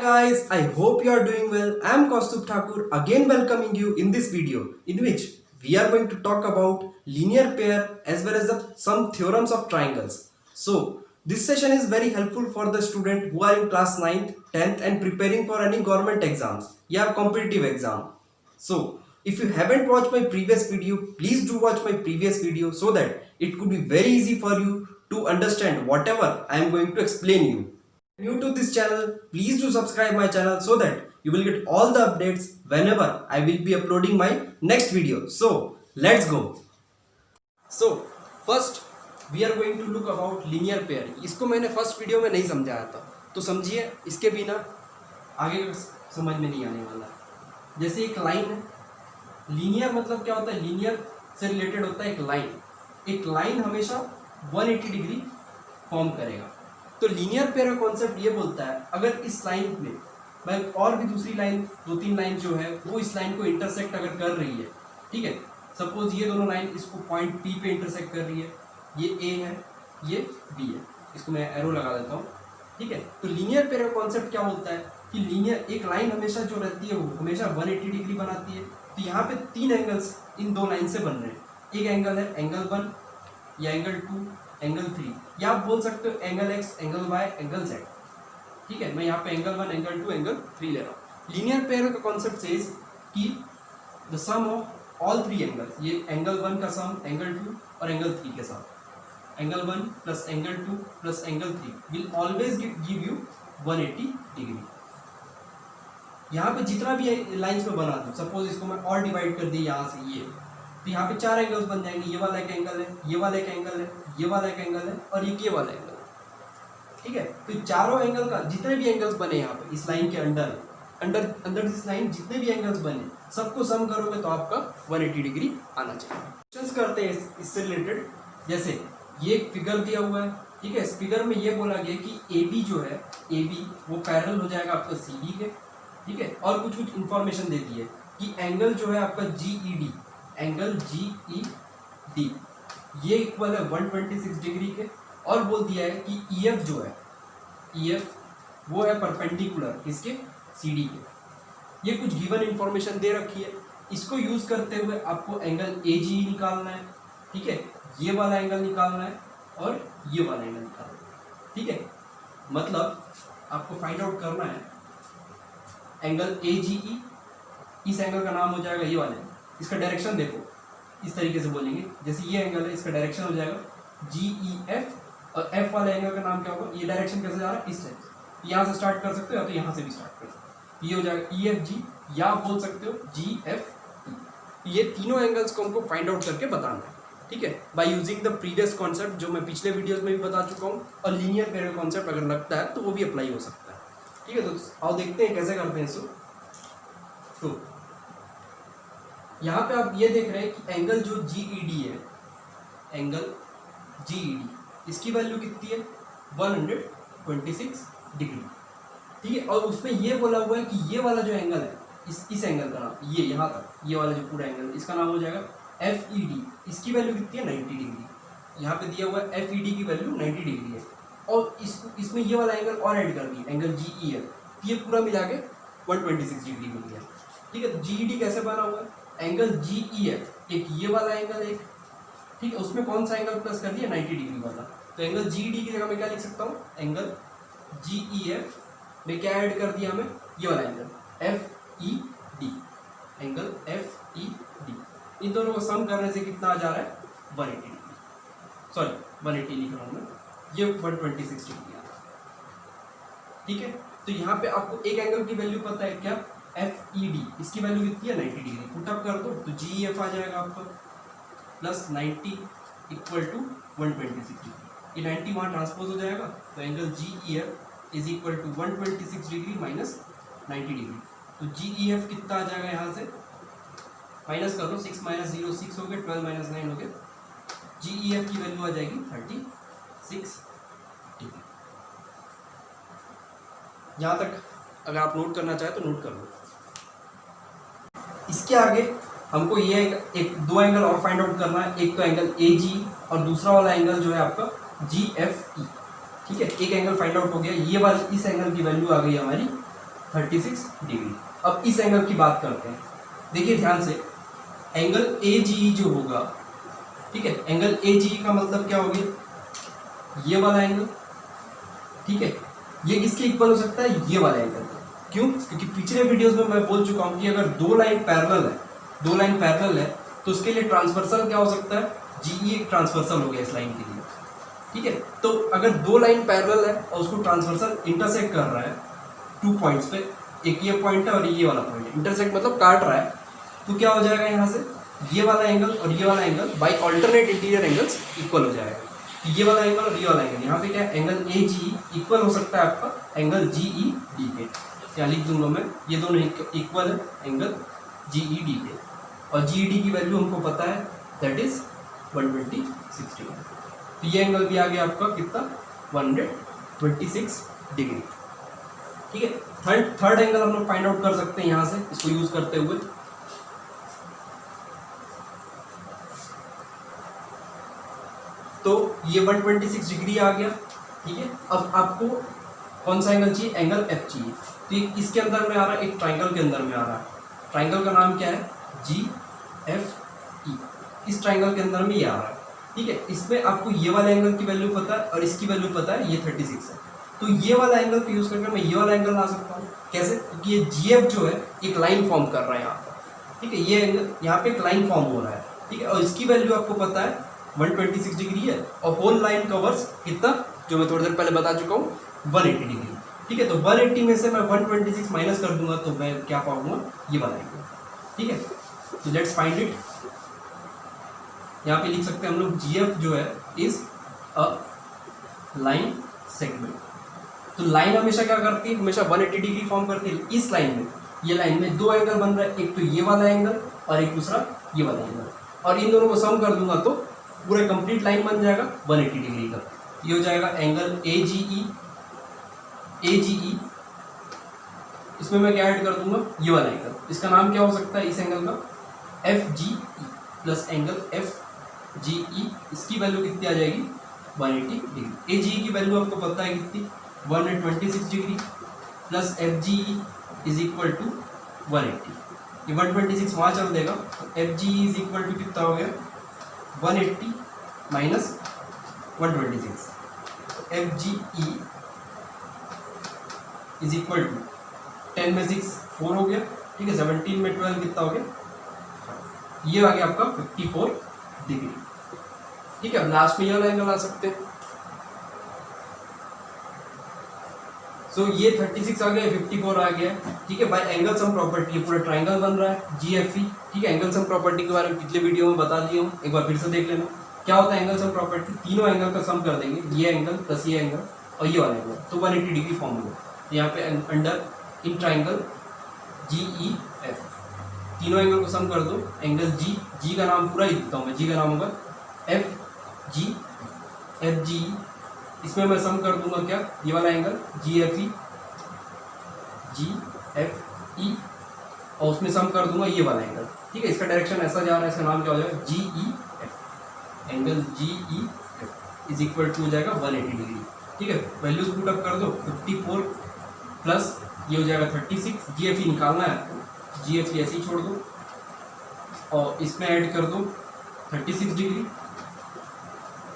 guys, I hope you are doing well. I am Kaustubh Thakur again welcoming you in this video in which we are going to talk about linear pair as well as some theorems of triangles. So this session is very helpful for the student who are in class 9th, 10th and preparing for any government exams or competitive exam. So if you haven't watched my previous video, please do watch my previous video so that it could be very easy for you to understand whatever I am going to explain you. New to this channel, please do subscribe my channel so that you will get all the updates whenever I will be uploading my next video. So let's go. So first we are going to look about linear pair. इसको मैंने first video में नहीं समझाया था, तो समझिए, इसके बिना आगे समझ में नहीं आने वाला। जैसे एक लाइन है, लीनियर मतलब क्या होता है? लीनियर से रिलेटेड होता है एक लाइन। एक लाइन हमेशा 180 डिग्री फॉर्म करेगा। तो लीनियर पेयर का कॉन्सेप्ट ये बोलता है, अगर इस लाइन में मैं और भी दूसरी लाइन, दो तीन लाइन जो है वो इस लाइन को इंटरसेक्ट अगर कर रही है, ठीक है, सपोज ये दोनों लाइन इसको पॉइंट पी पे इंटरसेक्ट कर रही है, ये ए है, ये बी है, इसको मैं एरो लगा देता हूँ, ठीक है। तो लीनियर पेयर का कॉन्सेप्ट क्या बोलता है कि लीनियर एक लाइन हमेशा जो रहती है वो हमेशा 180 डिग्री बनाती है। तो यहाँ पे तीन एंगल्स इन दो लाइन से बन रहे हैं। एक एंगल है एंगल 1 या एंगल 2, एंगल 3, या आप बोल सकते हो angle X, angle Y, angle Z, ठीक है। मैं यहाँ पे एंगल 1, एंगल 2, एंगल 3 ले रहा हूँ। लीनियर पेयर का कॉन्सेप्ट सेज कि the sum of all three angles, ये एंगल 1 का सम एंगल 2 और एंगल 3 के साथ, angle 1 plus angle 2 plus angle 3 will always give you 180 degree. यहाँ पे जितना भी लाइन्स में बना दूँ, सपोज इसको मैं और डिवाइड कर दी यहाँ से ये, तो यहाँ पे चार एंगल्स बन जाएंगे। ये वाला एक एंगल है, ये वाला एक एंगल है, ये वाला एक एंगल है और ये वाला एंगल है, ठीक है। तो चारों एंगल का जितने भी एंगल्स बने यहाँ पे इस लाइन के अंडर दिस लाइन जितने भी एंगल्स बने सबको सम करोगे तो आपका 180 डिग्री आना चाहिए। क्वेश्चंस करते हैं इससे रिलेटेड। जैसे ये एक फिगर दिया हुआ है, ठीक है। इस फिगर में ये बोला गया कि AB जो है, AB वो पैरेलल हो जाएगा आपका CD के, ठीक है। और कुछ इंफॉर्मेशन दे दी है कि एंगल जो है आपका GED, एंगल GED ये इक्वल है 126 डिग्री के, और बोल दिया है कि EF जो है, EF वो है परपेंडिकुलर इसके CD के। ये कुछ गिवन इंफॉर्मेशन दे रखी है। इसको यूज करते हुए आपको एंगल AGE निकालना है, ठीक है। ये वाला एंगल निकालना है और ये वाला एंगल निकालना है, ठीक है। मतलब आपको फाइंड आउट करना है एंगल AGE, इस एंगल का नाम हो जाएगा ये वाला। इसका डायरेक्शन देखो, इस तरीके से बोलेंगे, जैसे ये एंगल है इसका डायरेक्शन हो जाएगा GEF, और F वाले एंगल का नाम क्या होगा? ये डायरेक्शन कैसे जा रहा है? इस टाइप से। यहाँ से स्टार्ट कर सकते हो या तो यहाँ से भी स्टार्ट कर सकते हो। ये हो जाएगा EFG, या आप बोल सकते हो GFE। ये तीनों एंगल्स को हमको फाइंड आउट करके बताना है, ठीक है, by using the previous concept जो मैं पिछले वीडियोज में भी बता चुका हूँ। और लीनियर पेयर का कॉन्सेप्ट अगर लगता है तो वो भी अप्लाई हो सकता है, ठीक है। तो आओ देखते हैं कैसे करते हैं इसको। तो यहाँ पे आप ये देख रहे हैं कि एंगल जो GED है, एंगल GED इसकी वैल्यू कितनी है? 126 डिग्री, ठीक है। और उसमें ये बोला हुआ है कि ये वाला जो एंगल है, इस एंगल का नाम, ये यहाँ तक ये वाला जो पूरा एंगल इसका नाम हो जाएगा FED। इसकी वैल्यू कितनी है? 90 डिग्री। यहाँ पे दिया हुआ है FED की वैल्यू 90 डिग्री है। और इसमें ये वाला एंगल और ऐड कर दिया, एंगल GEF, ये पूरा मिला के 126 डिग्री मिल गया, ठीक है। तो GED कैसे बना हुआ है? एंगल GEF एक ये वाला एंगल एक, ठीक है, उसमें कौन सा एंगल प्लस कर दिया? 90 डिग्री वाला। तो एंगल GED की जगह मैं क्या लिख सकता हूँ? एंगल GEF में क्या ऐड कर दिया हमें? ये वाला एंगल FED, एंगल FED। इन दोनों को सम करने से कितना आ जा रहा है? 180 डिग्री, सॉरी 180 लिख रहा हूँ मैं, ये 126 डिग्री आ रहा है, ठीक है। तो यहाँ पे आपको एक एंगल की वैल्यू पता है क्या? FED, इसकी वैल्यू कितनी है? 90 डिग्री। पुटअप कर दो तो GEF आ जाएगा आपका प्लस 90 इक्वल टू 126 डिग्री। ये 90 वहाँ ट्रांसपोज हो जाएगा, तो angle GEF is equal to 126 degree minus 90 degree. तो GEF कितना आ जाएगा? यहाँ से माइनस कर लो, 6 माइनस 0 6 हो गए, 12 माइनस 9 हो गए। GEF की वैल्यू आ जाएगी 36 डिग्री। यहाँ तक अगर आप नोट करना चाहें तो नोट कर लो। इसके आगे हमको ये एक दो एंगल और फाइंड आउट करना है। एक तो एंगल AG और दूसरा वाला एंगल जो है आपका GFE, ठीक है। एक एंगल फाइंड आउट हो गया, ये वाली इस एंगल की वैल्यू आ गई हमारी 36 डिग्री। अब इस एंगल की बात करते हैं। देखिए ध्यान से, एंगल AGE जो होगा, ठीक है, एंगल AGE का मतलब क्या हो गया, ये वाला एंगल, ठीक है, ये किसके इक्वल हो सकता है, ये वाला एंगल। क्यों? क्योंकि पिछले वीडियोस में मैं बोल चुका हूं कि अगर दो लाइन पैरेलल है तो उसके लिए ट्रांसवर्सल क्या हो सकता है, GE एक ट्रांसवर्सल हो गया इस लाइन के लिए, ठीक है। तो अगर दो लाइन पैरेलल है और उसको ट्रांसवर्सल इंटरसेक्ट कर रहा है 2 पॉइंट्स पे, एक ये पॉइंट है और ये वाला पॉइंट है, इंटरसेक्ट मतलब काट रहा है, तो क्या हो जाएगा, यहाँ से ये वाला एंगल और ये वाला angle by alternate interior angles equal हो जाएगा। ये वाला एंगल और ये वाला एंगल, यहाँ पे क्या है, एंगल AGE इक्वल हो सकता है आपका एंगल GED के। यहाँ लिख दूंगा मैं, ये दोनों इक्वल है एंगल GED के, और GED की वैल्यू हमको पता है, दैट इज 126 डिग्री। तो ये एंगल भी आ गया आपका कितना, 126 डिग्री, ठीक है। थर्ड एंगल हम लोग फाइंड आउट कर सकते हैं यहाँ से, इसको यूज करते हुए। तो ये 126 डिग्री आ गया, ठीक है। अब आपको कौन सा एंगल चाहिए, एंगल F चाहिए। तो ये इसके अंदर में आ रहा है, एक ट्राइंगल के अंदर में आ रहा है, ट्राइंगल का नाम क्या है, GFE। इस ट्राइंगल के अंदर में ये आ रहा है, ठीक है। इसमें आपको ये वाला एंगल की वैल्यू पता है और इसकी वैल्यू पता है, ये 36 है। तो ये वाला एंगल को यूज करके मैं ये वाला एंगल ला सकता हूँ। कैसे? क्योंकि ये GF जो है एक लाइन फॉर्म कर रहा है यहाँ पर, ठीक है। ये एंगल यहाँ पे एक लाइन फॉर्म हो रहा है, ठीक है, और इसकी वैल्यू आपको पता है 126 डिग्री है, और होल लाइन कवर्स कितना, जो मैं थोड़ी देर पहले बता चुका हूँ, 180 डिग्री, ठीक है। तो 180 में से मैं 126 माइनस कर दूंगा तो मैं क्या पाऊंगा, ये वाला एंगल, ठीक है। तो लेट्स फाइंड इट। यहाँ पे लिख सकते हैं हम लोग, GF जो है इज अ लाइन सेगमेंट। तो लाइन हमेशा क्या करती है, हमेशा 180 डिग्री फॉर्म करती है। इस लाइन में, ये लाइन में दो एंगल बन रहा है, एक तो ये वाला एंगल और एक दूसरा ये वाला एंगल, और इन दोनों को सम कर दूंगा तो पूरा कंप्लीट लाइन बन जाएगा 180 डिग्री का। ये हो जाएगा एंगल AGE। इसमें मैं क्या ऐड कर दूंगा, ये वाला एंगल, इसका नाम क्या हो सकता है इस एंगल का, FGE प्लस एंगल FGE। इसकी वैल्यू कितनी आ जाएगी, 180 डिग्री। AGE की वैल्यू आपको पता है कितनी, 126 degree plus FGE is equal to 180। ये 126 वहाँ चल देगा, तो FGE इज इक्वल टू कितना हो गया, 180 minus 126। FGE is equal to 10 में 6 4 हो गया, ठीक है, 17 में 12 कितना हो गया, ये आ गया आपका 54 डिग्री, ठीक है। अब लास्ट में ये वाला एंगल आ सकते हैं। सो ये 36 आ गया, 54 आ गया, ठीक है। बाय एंगल सम प्रॉपर्टी ये पूरा ट्राइंगल बन रहा है GFE, ठीक है। एंगल सम प्रॉपर्टी के बारे में पिछले वीडियो में बता दिया हूँ, एक बार फिर से देख लेना। क्या होता है एंगल सम प्रॉपर्टी, तीनों एंगल का सम कर देंगे, ये एंगल प्लस ये एंगल और ये वाला एंगल, तो 180 डिग्री फॉर्म होगा। यहाँ पे अंडर इन ट्राइंगल GEF तीनों एंगल को सम कर दो, एंगल G का नाम पूरा ही लिखता हूँ मैं, G का नाम होगा FGE। इसमें मैं सम कर दूंगा क्या, ये वाला एंगल GFE और उसमें सम कर दूंगा ये वाला एंगल, ठीक है। इसका डायरेक्शन ऐसा जा रहा है, इसका नाम क्या हो जाएगा, GEF। Angle GEF is equal to हो जाएगा 180 डिग्री, ठीक है। वैल्यूज पुट अप कर दो, 54 प्लस ये हो जाएगा 36। GFE निकालना है आपको, GFE ऐसे ही छोड़ दो और इसमें ऐड कर दो 36 डिग्री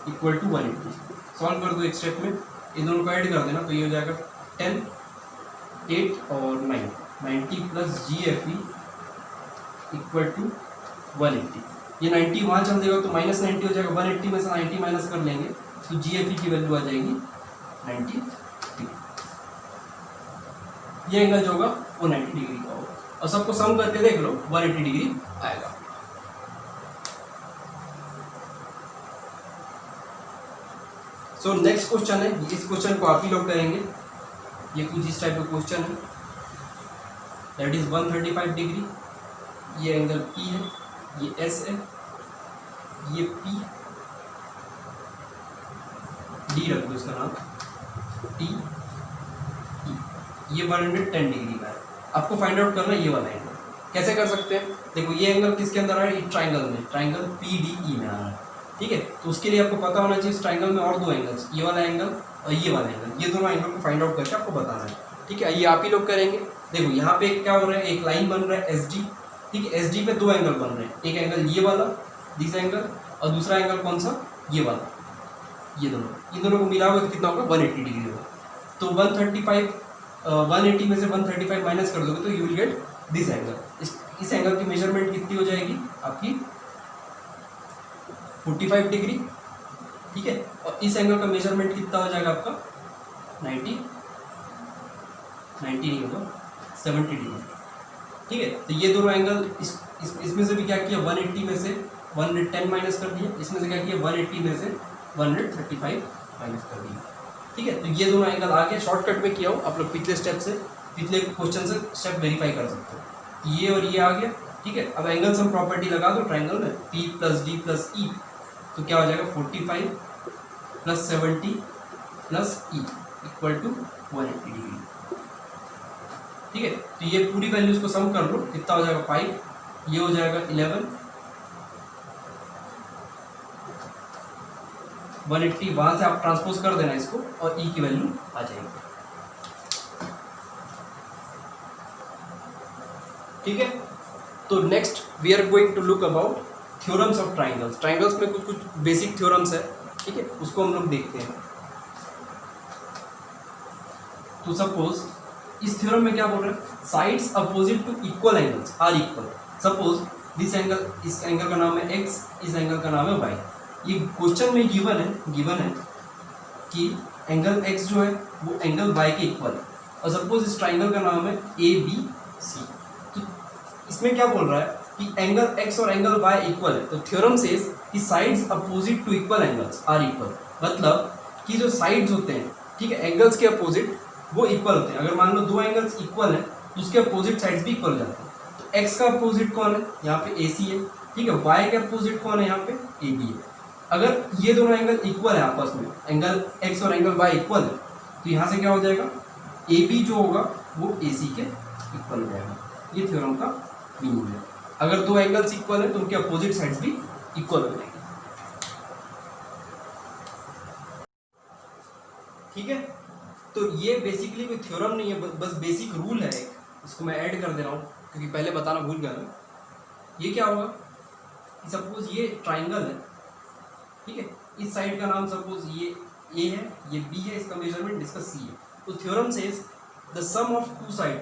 इक्वल टू 180। सॉल्व कर दो एक स्टेप में, इन दोनों को ऐड कर देना, तो ये हो जाएगा 10 8 और 9 90 प्लस GFE इक्वल टू 180। ये 90 वहाँ चल देगा तो माइनस 90 हो जाएगा, 180 में से 90 माइनस कर लेंगे तो GFE की वैल्यू आ जाएगी 90 डिग्री। ये एंगल जो होगा वो 90 डिग्री का होगा, और सबको सम करके देख लो 180 डिग्री आएगा। सो नेक्स्ट क्वेश्चन है, इस क्वेश्चन को आप ही लोग करेंगे, ये कुछ इस टाइप का क्वेश्चन है, दैट इज 135 डिग्री। ये एंगल P है, ये S है, ये P D रख दो इसका नाम, T E, ये 110 डिग्री का है। आपको फाइंड आउट करना है ये वाला एंगल। कैसे कर सकते हैं, देखो ये एंगल किसके अंदर आ रहा है, ट्राइंगल में, ट्राइंगल PDE में आ रहा है, ठीक है। तो उसके लिए आपको पता होना चाहिए इस ट्राइंगल में और दो एंगल्स, ये वाला एंगल और ये वाला एंगल, ये दोनों एंगल को फाइंड आउट करके आपको बताना है। ठीक है, ये आप ही लोग करेंगे। देखो यहाँ पे क्या हो रहा है, एक लाइन बन रहा है एस डी, ठीक है, एस डी पे दो एंगल बन रहे हैं, एक एंगल ये वाला दिस एंगल और दूसरा एंगल कौन सा, ये वाला, ये दोनों, इन दोनों को मिला हुआ कितना होगा 180 डिग्री होगा। तो 135 180 में से 135 माइनस कर दोगे तो you will get this angle. इस एंगल की मेजरमेंट कितनी हो जाएगी आपकी 45 डिग्री, ठीक है, और इस एंगल का मेजरमेंट कितना हो जाएगा आपका 90 नहीं होगा 70 डिग्री, ठीक है। तो ये दोनों एंगल इसमें से भी क्या किया 180 में से 110 माइनस कर दिया, इसमें से क्या किया 180 में से 135 माइनस कर दिया, ठीक है। तो ये दोनों एंगल आ गए, शॉर्टकट में किया हो आप लोग, पिछले स्टेप से, पिछले क्वेश्चन से स्टेप वेरीफाई कर सकते हो। ये और ये आ गया, ठीक है। अब एंगल सम प्रॉपर्टी लगा दो ट्राइंगल में, P plus D plus E, तो क्या हो जाएगा 45 plus 70 plus E equal to 180 degree, ठीक है। तो ये पूरी वैल्यूज को सम कर लो, कितना हो जाएगा 5, ये हो जाएगा 11, 180 वहां से आप ट्रांसपोज कर देना इसको और E की वैल्यू आ जाएगी, ठीक है। तो next we are going to look about theorems of triangles. Triangles में कुछ कुछ बेसिक थ्योरम्स है, ठीक है, उसको हम लोग देखते हैं। तो सपोज इस थ्योरम में क्या बोल रहे हैं, sides opposite to equal angles are equal. Suppose this angle, इस एंगल का नाम है x, इस एंगल का नाम है y। ये क्वेश्चन में गिवन है कि एंगल x जो है वो एंगल y के इक्वल है, और सपोज इस ट्राइंगल का नाम है ABC। तो इसमें क्या बोल रहा है कि एंगल x और एंगल y इक्वल है, तो थ्योरम सेज कि sides opposite to equal angles are equal, मतलब कि जो साइड्स होते हैं, ठीक है, एंगल्स के अपोजिट वो इक्वल होते हैं। अगर मान लो दो एंगल्स इक्वल हैं तो उसके अपोजिट साइड्स भी इक्वल हो जाते हैं। तो x का अपोजिट कौन है, यहाँ पे AC है, ठीक है, y के अपोजिट कौन है, यहाँ पे AB है। अगर ये दोनों एंगल इक्वल है आपस में, एंगल x और एंगल y इक्वल है, तो यहाँ से क्या हो जाएगा AB जो होगा वो AC के इक्वल हो जाएगा। ये थ्योरम का मीनिंग है। अगर दो एंगल्स इक्वल है तो उनके अपोजिट साइड्स भी इक्वल हो जाएंगे, ठीक है। तो ये बेसिकली कोई थ्योरम नहीं है, बस बेसिक रूल है एक, इसको मैं ऐड कर दे रहा हूँ क्योंकि पहले बताना भूल गया मैं। ये क्या होगा, सपोज ये ट्राइंगल है, ठीक है, इस साइड का नाम सपोज ये A है, ये B है, इसका मेजरमेंट इसका C है। तो theorem says the sum of two side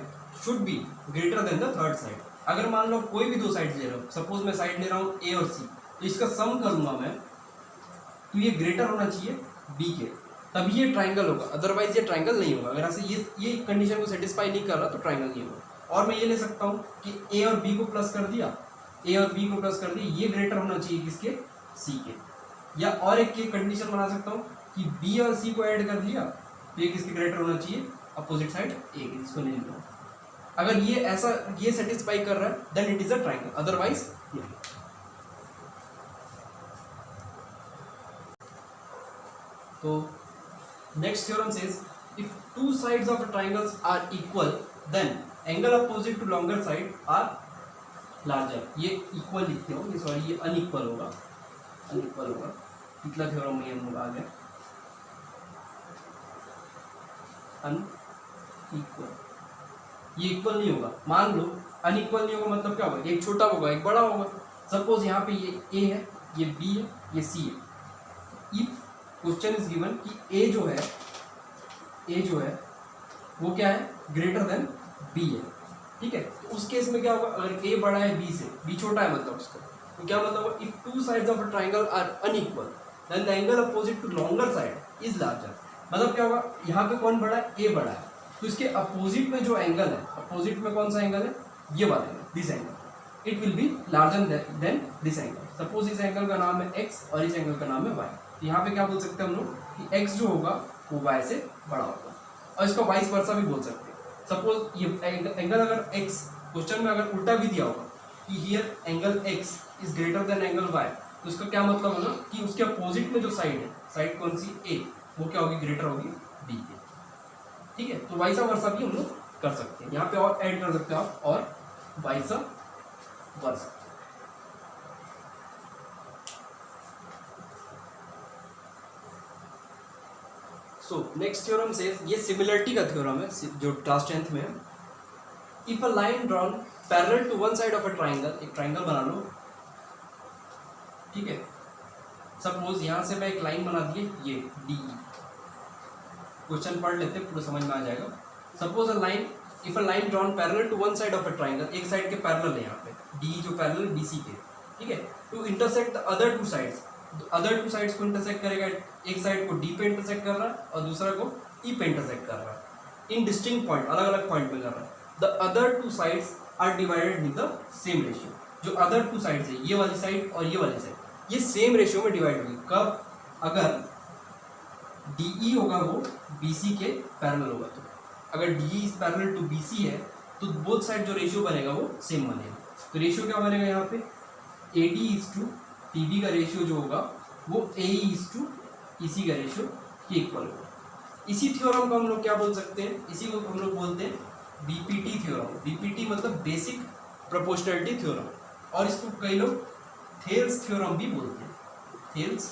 should be greater than the third side. अगर मान लो कोई भी दो साइड ले रहा हूँ, सपोज मैं साइड ले रहा हूँ A और C, तो इसका सम करूंगा मैं, तो ये ग्रेटर होना चाहिए B के, तभी ये ट्राइंगल होगा, अदरवाइज ये ट्राइंगल नहीं होगा। अगर ऐसे ये कंडीशन को सेटिस्फाई नहीं कर रहा तो ट्राइंगल नहीं होगा। और मैं ये ले सकता हूँ कि A और B को प्लस कर दिया, A और B को प्लस कर दिया, ये ग्रेटर होना चाहिए किसके, C के। या और एक की कंडीशन बना सकता हूँ कि B और C को ऐड कर दिया तो ये किसके ग्रेटर होना चाहिए, अपोजिट साइड A के, जिसको नहीं लिखा। अगर ये ऐसा ये सेटिस्फाई कर रहा है then it is a triangle, otherwise नहीं। तो next theorem says if two sides of a triangle are equal then angle opposite to longer side are larger। ये equal लिखते हो, ये सॉरी ये unequal होगा, unequal होगा। पिछला थ्योरम में हम लोग आ गए unequal, ये इक्वल नहीं होगा। मान लो अनइक्वल नहीं होगा मतलब क्या होगा, एक छोटा होगा एक बड़ा होगा। सपोज यहाँ पे ये A है, ये B है, ये C है। इफ क्वेश्चन इज गिवन कि A जो है वो क्या है, ग्रेटर देन B है, ठीक है। तो उस केस में क्या होगा, अगर A बड़ा है B से, B छोटा है मतलब उसका, तो क्या मतलब होगा, if two sides of a triangle are unequal then the angle opposite to longer side is larger. मतलब क्या होगा, यहाँ पे कौन बड़ा है, A बड़ा है, तो इसके अपोजिट में जो एंगल है, अपोजिट में कौन सा एंगल है, ये वाला angle, this angle, it will be larger than this angle. Suppose इस एंगल का नाम है x और इस एंगल का नाम है y। यहाँ पे क्या बोल सकते हैं हम लोग कि x जो होगा वो y से बड़ा होगा, और इसका वाइस वर्सा भी बोल सकते हैं। सपोज ये एंगल अगर x, क्वेश्चन में अगर उल्टा भी दिया होगा कि here angle x is greater than angle y, तो इसका क्या मतलब होगा कि उसके अपोजिट में जो साइड है, साइड कौन सी a, वो क्या होगी, ग्रेटर होगी b के, ठीक है। तो वाइसा वर्सा भी हम लोग कर सकते हैं, यहाँ पे और ऐड कर सकते हो आप, और वाइसा वर्सा। सो नेक्स्ट थ्योरम से ये सिमिलरिटी का थ्योरम है जो क्लास 10th में है। If a line drawn parallel to one side of a triangle, एक ट्राइंगल बना लो, ठीक है। सपोज यहाँ से मैं एक लाइन बना दिए ये डी, क्वेश्चन पढ़ लेते हैं पूरा समझ में आ जाएगा। Suppose a line, if a line drawn parallel to one side of a triangle, एक साइड के पैरेलल है यहाँ पे डी जो पैरेलल बीसी के, ठीक है, to intersect the other two sides, other two sides को इंटरसेक्ट करेगा, एक साइड को डी पे इंटरसेक्ट कर रहा है और दूसरा को ई पे इंटरसेक्ट कर रहा है, इन डिस्टिंक्ट पॉइंट, अलग अलग पॉइंट में कर रहा है। The other two sides are divided with the same ratio, जो अदर टू साइड्स है ये वाली साइड और ये वाली साइड, ये सेम रेशियो में डिवाइड होगी। कब? अगर DE होगा वो BC के पैरेलल होगा। तो अगर DE is parallel to BC है तो बोथ साइड जो रेशियो बनेगा वो सेम बनेगा। तो रेशियो क्या बनेगा यहाँ पे, AD इज टू TB का रेशियो जो होगा वो AE इज टू EC का रेशियो के इक्वल होगा। इसी थ्योरम को हम लोग क्या बोल सकते हैं, इसी को हम लोग बोलते हैं BPT थ्योरम। BPT मतलब बेसिक प्रोपोर्शनैलिटी थ्योरम, और इसको कई लोग थेल्स थ्योरम भी बोलते हैं, थेल्स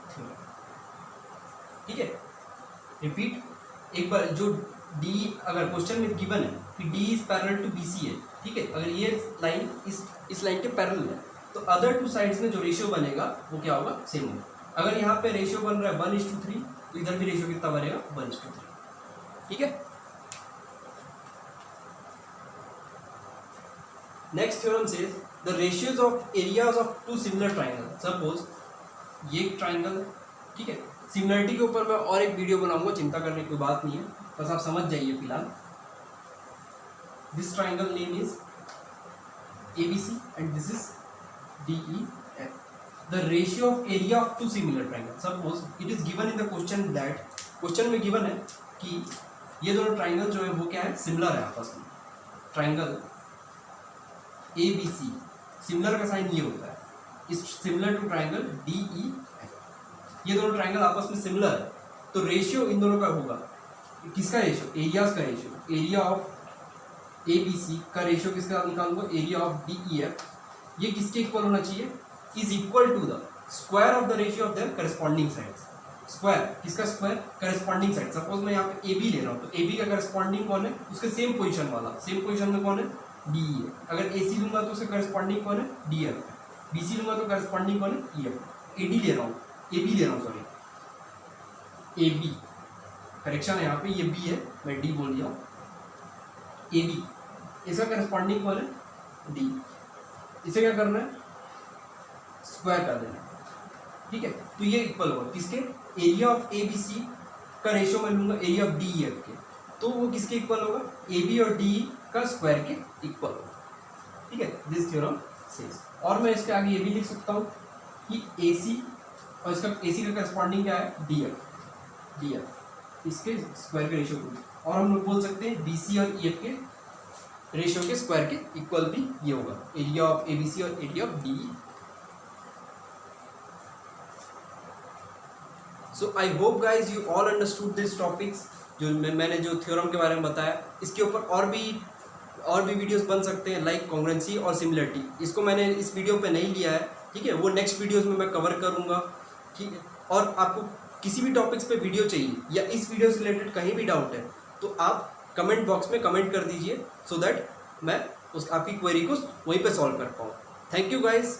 थ्योरम, ठीक है। रिपीट एक बार, जो D अगर क्वेश्चन में गिवन है कि D is parallel to BC है, ठीक है, अगर ये लाइन इस लाइन के पैरेलल है तो अदर टू साइड्स में जो रेशियो बनेगा वो क्या होगा, सेम होगा। अगर यहाँ पे रेशियो बन रहा है 1:3 तो इधर भी रेशियो कितना बनेगा, 1:3, ठीक है। Next theorem says the ratios of areas of two similar triangle. Suppose ये एक ट्राइंगल है, ठीक है, सिमिलरिटी के ऊपर मैं और एक वीडियो बनाऊंगा, चिंता करने की कोई बात नहीं है, बस आप समझ जाइए फिलहाल। This triangle name is ABC and this is DEF. The ratio of area of two similar triangle, suppose it is given in the question that, question में गिवन है कि ये दोनों ट्राइंगल जो है वो क्या है, सिमिलर है आपस में। ट्राइंगल ABC, सिमिलर का साइन ये होता है, is similar to triangle DEF। ये दोनों ट्राइंगल आपस में सिमिलर है तो रेशियो इन दोनों का होगा, किसका रेशियो, एरियाज का रेशियो। एरिया ऑफ ABC का रेशियो किसका निकालूंगा, एरिया ऑफ DEF, ये किसके इक्वल होना चाहिए, is equal to the square of the ratio of their corresponding sides. Square किसका, स्क्वायर करस्पॉन्डिंग साइड। सपोज मैं यहाँ पे AB ले रहा हूँ तो AB का करस्पॉन्डिंग कौन है, उसके सेम पोजीशन वाला, सेम पोजीशन में कौन है, DE है। अगर AC लूंगा तो उसके करस्पॉन्डिंग कौन है, DF है। BC लूंगा तो करस्पॉन्डिंग कौन है, EF। AD ले रहा हूँ, AB ले रहा हूँ, सॉरी AB, करेक्शन है यहाँ पे, ये B है, मैं D बोल दिया। AB इसका करस्पॉन्डिंग कौन है, D। इसे क्या करना है, स्क्वायर कर देना, ठीक है। तो ये इक्वल होगा किसके, एरिया ऑफ ABC का रेशियो मैं लूंगा एरिया ऑफ DEF के, तो वो किसके इक्वल होगा, AB और DE का स्क्वायर के इक्वल होगा, ठीक है। दिस थ्योरम सेज, और मैं इसके आगे ये भी लिख सकता हूँ कि AC और इसका AC का करस्पॉन्डिंग क्या है, DF, इसके स्क्वायर के रेशियो को, और हम लोग बोल सकते हैं BC और EF के रेशियो के स्क्वायर के इक्वल भी ये होगा, एरिया ऑफ ABC और area of DE। So I hope guys you all understood this topics, जो मैंने जो थ्योरम के बारे में बताया। इसके ऊपर और भी वीडियोस बन सकते हैं, लाइक कॉन्ग्रुएंसी और सिमिलरिटी। इसको मैंने इस वीडियो पे नहीं लिया है, ठीक है, वो नेक्स्ट वीडियोस में मैं कवर करूँगा, ठीक है। और आपको किसी भी टॉपिक्स पे वीडियो चाहिए या इस वीडियो से रिलेटेड कहीं भी डाउट है तो आप कमेंट बॉक्स में कमेंट कर दीजिए, सो दैट मैं आपकी क्वेरी को वहीं पे सॉल्व कर पाऊँ। Thank you guys.